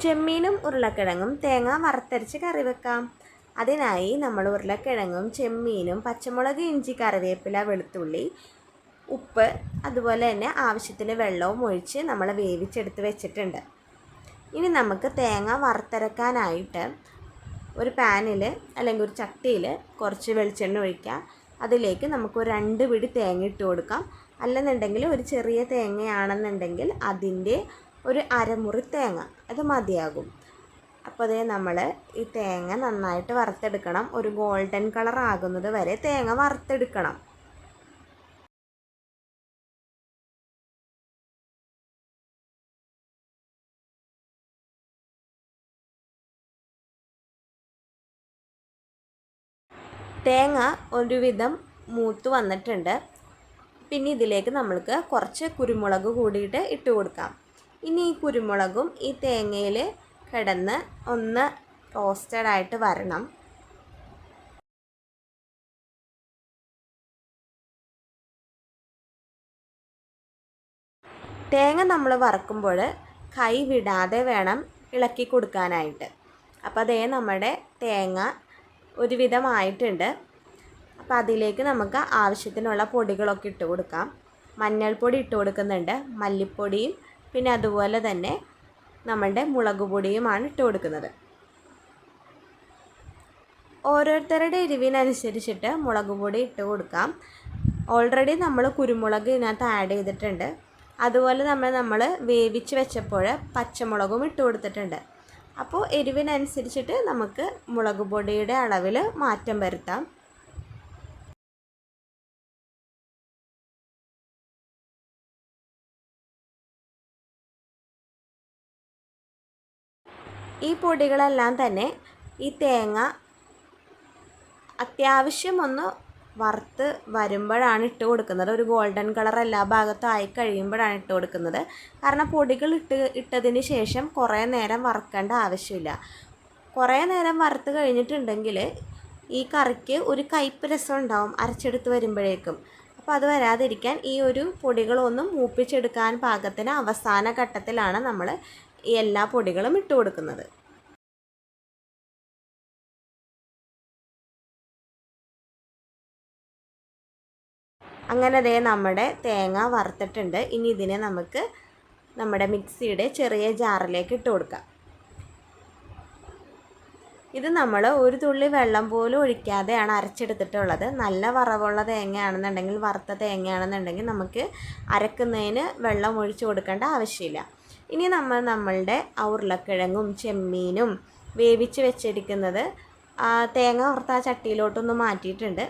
ചെമ്മീനും ഉരുളക്കിഴങ്ങും തേങ്ങ വറുത്തരച്ച് കറി വെക്കാം. അതിനായി നമ്മൾ ഉരുളക്കിഴങ്ങും ചെമ്മീനും പച്ചമുളക്, ഇഞ്ചി, കറിവേപ്പില, വെളുത്തുള്ളി, ഉപ്പ്, അതുപോലെ തന്നെ ആവശ്യത്തിന് വെള്ളവും ഒഴിച്ച് നമ്മൾ വേവിച്ചെടുത്ത് വെച്ചിട്ടുണ്ട്. ഇനി നമുക്ക് തേങ്ങ വറുത്തരക്കാനായിട്ട് ഒരു പാനിൽ അല്ലെങ്കിൽ ഒരു ചട്ടിയിൽ കുറച്ച് വെളിച്ചെണ്ണ ഒഴിക്കാം. അതിലേക്ക് നമുക്ക് ഒരു 2 പിടി തേങ്ങ ഇട്ട് കൊടുക്കാം. അല്ലെന്നുണ്ടെങ്കിൽ ഒരു ചെറിയ തേങ്ങയാണെന്നുണ്ടെങ്കിൽ അതിൻ്റെ ഒരു അരമുറി തേങ്ങ അത് മതിയാകും. അപ്പോൾ അതേ നമ്മൾ ഈ തേങ്ങ നന്നായിട്ട് വറുത്തെടുക്കണം. ഒരു ഗോൾഡൻ കളർ ആകുന്നത് വരെ തേങ്ങ വറുത്തെടുക്കണം. തേങ്ങ ഒരുവിധം മൂത്ത് വന്നിട്ടുണ്ട്. പിന്നെ ഇതിലേക്ക് നമ്മൾക്ക് കുറച്ച് കുരുമുളക് കൂടിയിട്ട് ഇട്ട് കൊടുക്കാം. ഇനി ഈ കുരുമുളകും ഈ തേങ്ങയിൽ കിടന്ന് ഒന്ന് റോസ്റ്റഡായിട്ട് വരണം. തേങ്ങ നമ്മൾ വറക്കുമ്പോൾ കൈ വിടാതെ വേണം ഇളക്കി കൊടുക്കാനായിട്ട്. അപ്പോൾ അതേ നമ്മുടെ തേങ്ങ ഒരുവിധമായിട്ടുണ്ട്. അപ്പോൾ അതിലേക്ക് നമുക്ക് ആവശ്യത്തിനുള്ള പൊടികളൊക്കെ ഇട്ട് കൊടുക്കാം. മഞ്ഞൾപ്പൊടി ഇട്ട് കൊടുക്കുന്നുണ്ട്, മല്ലിപ്പൊടിയും പിന്നെ അതുപോലെ തന്നെ നമ്മളുടെ മുളക് പൊടിയുമാണ് ഇട്ട് കൊടുക്കുന്നത്. ഓരോരുത്തരുടെ എരിവിനനുസരിച്ചിട്ട് മുളക് പൊടി ഇട്ട് കൊടുക്കാം. ഓൾറെഡി നമ്മൾ കുരുമുളക് ഇതിനകത്ത് ആഡ് ചെയ്തിട്ടുണ്ട്. അതുപോലെ നമ്മൾ വേവിച്ച് വെച്ചപ്പോൾ പച്ചമുളകും ഇട്ട് കൊടുത്തിട്ടുണ്ട്. അപ്പോൾ എരിവിനനുസരിച്ചിട്ട് നമുക്ക് മുളക് പൊടിയുടെ അളവിൽ മാറ്റം വരുത്താം. ഈ പൊടികളെല്ലാം തന്നെ ഈ തേങ്ങ അത്യാവശ്യം ഒന്ന് വറുത്ത് വരുമ്പോഴാണ് ഇട്ട് കൊടുക്കുന്നത്. ഒരു ഗോൾഡൻ കളർ എല്ലാ ഭാഗത്തും ആയി കഴിയുമ്പോഴാണ് ഇട്ട് കൊടുക്കുന്നത്. കാരണം പൊടികൾ ഇട്ടതിന് ശേഷം കുറേ നേരം വറുക്കേണ്ട ആവശ്യമില്ല. കുറേ നേരം വറുത്ത് കഴിഞ്ഞിട്ടുണ്ടെങ്കിൽ ഈ കറിക്ക് ഒരു കയ്പ്പ് രസം ഉണ്ടാവും അരച്ചെടുത്ത് വരുമ്പോഴേക്കും. അപ്പോൾ അത് വരാതിരിക്കാൻ ഈ ഒരു പൊടികളൊന്നും മൂപ്പിച്ചെടുക്കാൻ പാകത്തിന് അവസാന ഘട്ടത്തിലാണ് നമ്മൾ ഈ എല്ലാ പൊടികളും ഇട്ട് കൊടുക്കുന്നത്. അങ്ങനെ ദേ നമ്മുടെ തേങ്ങ വറുത്തിട്ടുണ്ട്. ഇനി ഇതിനെ നമുക്ക് നമ്മുടെ മിക്സിയുടെ ചെറിയ ജാറിലേക്ക് ഇട്ട് കൊടുക്കാം. ഇത് നമ്മൾ ഒരു തുള്ളി വെള്ളം പോലും ഒഴിക്കാതെയാണ് അരച്ചെടുത്തിട്ടുള്ളത്. നല്ല വറവുള്ള തേങ്ങയാണെന്നുണ്ടെങ്കിൽ, വറുത്ത തേങ്ങയാണെന്നുണ്ടെങ്കിൽ നമുക്ക് അരക്കുന്നതിന് വെള്ളം ഒഴിച്ച് കൊടുക്കേണ്ട ആവശ്യമില്ല. ഇനി നമ്മളുടെ ഉരുളക്കിഴങ്ങും ചെമ്മീനും വേവിച്ച് വെച്ചിരിക്കുന്നത് തേങ്ങ വറുത്ത ആ ചട്ടിയിലോട്ടൊന്ന് മാറ്റിയിട്ടുണ്ട്.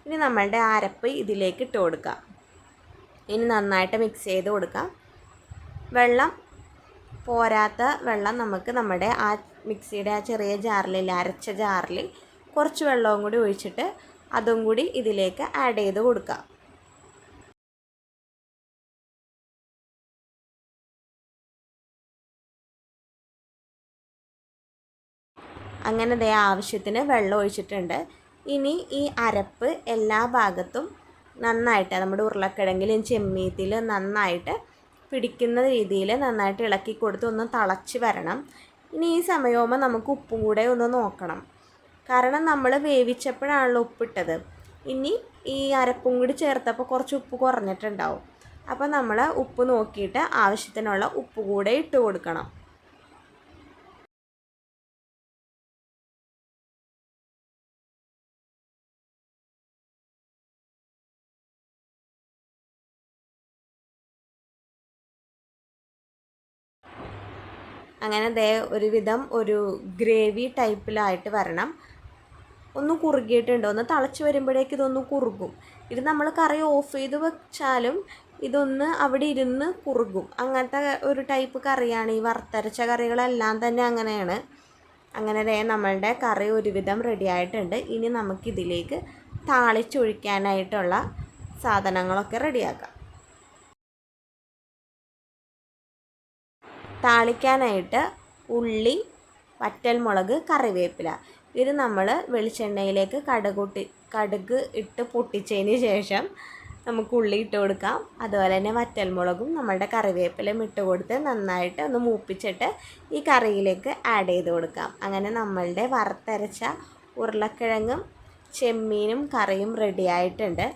ഇനി നമ്മളുടെ അരപ്പ് ഇതിലേക്ക് ഇട്ട് കൊടുക്കാം. ഇനി നന്നായിട്ട് മിക്സ് ചെയ്ത് കൊടുക്കാം. വെള്ളം പോരാത്ത വെള്ളം നമുക്ക് നമ്മുടെ ആ മിക്സിയുടെ ആ ചെറിയ ജാറിൽ, അരച്ച ജാറിൽ കുറച്ച് വെള്ളവും കൂടി ഒഴിച്ചിട്ട് അതും കൂടി ഇതിലേക്ക് ആഡ് ചെയ്ത് കൊടുക്കാം. അങ്ങനെ ദേ ആവശ്യത്തിന് വെള്ളം ഒഴിച്ചിട്ടുണ്ട്. ഇനി ഈ അരപ്പ് എല്ലാ ഭാഗത്തും നന്നായിട്ട് നമ്മുടെ ഉരുളക്കിഴങ്ങിലും ചെമ്മീത്തിലും നന്നായിട്ട് പിടിക്കുന്ന രീതിയിൽ നന്നായിട്ട് ഇളക്കി കൊടുത്ത് ഒന്ന് തിളച്ച് വരണം. ഇനി ഈ സമയമാകുമ്പോൾ നമുക്ക് ഉപ്പും കൂടെ ഒന്ന് നോക്കണം. കാരണം നമ്മൾ വേവിച്ചപ്പോഴാണല്ലോ ഉപ്പിട്ടത്. ഇനി ഈ അരപ്പും കൂടി ചേർത്തപ്പോൾ കുറച്ച് ഉപ്പ് കുറഞ്ഞിട്ടുണ്ടാവും. അപ്പോൾ നമ്മൾ ഉപ്പ് നോക്കിയിട്ട് ആവശ്യത്തിനുള്ള ഉപ്പ് കൂടെ ഇട്ട് കൊടുക്കണം. അങ്ങനെ ദേ ഒരുവിധം ഒരു ഗ്രേവി ടൈപ്പിലായിട്ട് വരണം. ഒന്ന് കുറുകിയിട്ടുണ്ട്. ഒന്ന് തിളച്ച് വരുമ്പോഴേക്ക് ഇതൊന്ന് കുറുകും. ഇത് നമ്മൾ കറി ഓഫ് ചെയ്ത് വെച്ചാലും ഇതൊന്ന് അവിടെ ഇരുന്ന് കുറുകും. അങ്ങനത്തെ ഒരു ടൈപ്പ് കറിയാണ്. ഈ വറുത്തരച്ച കറികളെല്ലാം തന്നെ അങ്ങനെയാണ്. അങ്ങനെ ദേ നമ്മളുടെ കറി ഒരുവിധം റെഡി ആയിട്ടുണ്ട്. ഇനി നമുക്കിതിലേക്ക് താളിച്ചൊഴിക്കാനായിട്ടുള്ള സാധനങ്ങളൊക്കെ റെഡിയാക്കാം. താളിക്കാനായിട്ട് ഉള്ളി, വറ്റൽമുളക്, കറിവേപ്പില ഇത് നമ്മൾ വെളിച്ചെണ്ണയിലേക്ക് കടുക് ഇട്ട് പൊട്ടിച്ചതിന് ശേഷം നമുക്ക് ഉള്ളി ഇട്ട് കൊടുക്കാം. അതുപോലെ തന്നെ വറ്റൽമുളകും നമ്മളുടെ കറിവേപ്പിലയും ഇട്ട് കൊടുത്ത് നന്നായിട്ട് ഒന്ന് മൂപ്പിച്ചിട്ട് ഈ കറിയിലേക്ക് ആഡ് ചെയ്ത് കൊടുക്കാം. അങ്ങനെ നമ്മളുടെ വറുത്തരച്ച ഉരുളക്കിഴങ്ങും ചെമ്മീനും കറിയും റെഡി ആയിട്ടുണ്ട്.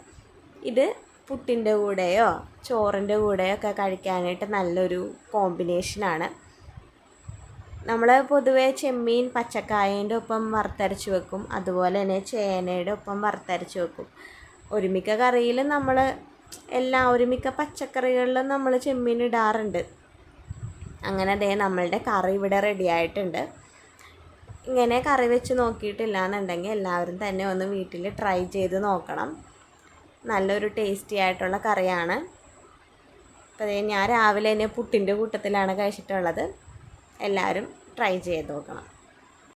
ഇത് പുട്ടിൻ്റെ കൂടെയോ ചോറിൻ്റെ കൂടെയോ ഒക്കെ കഴിക്കാനായിട്ട് നല്ലൊരു കോമ്പിനേഷനാണ്. നമ്മൾ പൊതുവേ ചെമ്മീൻ പച്ചക്കായേൻ്റെ ഒപ്പം വറുത്തരച്ച് വെക്കും, അതുപോലെ തന്നെ ചേനയുടെ ഒപ്പം വറുത്തരച്ച് വെക്കും. ഒരുമിക്ക കറിയിലും നമ്മൾ ഒരുമിക്ക പച്ചക്കറികളിലും നമ്മൾ ചെമ്മീൻ ഇടാറുണ്ട്. അങ്ങനെ നമ്മളുടെ കറി ഇവിടെ റെഡി ആയിട്ടുണ്ട്. ഇങ്ങനെ കറി വെച്ച് നോക്കിയിട്ടില്ല എന്നുണ്ടെങ്കിൽ എല്ലാവരും തന്നെ ഒന്ന് വീട്ടിൽ ട്രൈ ചെയ്ത് നോക്കണം. നല്ലൊരു ടേസ്റ്റി ആയിട്ടുള്ള കറിയാണ്. അപ്പോൾ ഞാൻ രാവിലെ തന്നെ പുട്ടിൻ്റെ കൂട്ടത്തിലാണ് കഴിച്ചിട്ടുള്ളത്. എല്ലാവരും ട്രൈ ചെയ്ത് നോക്കണം.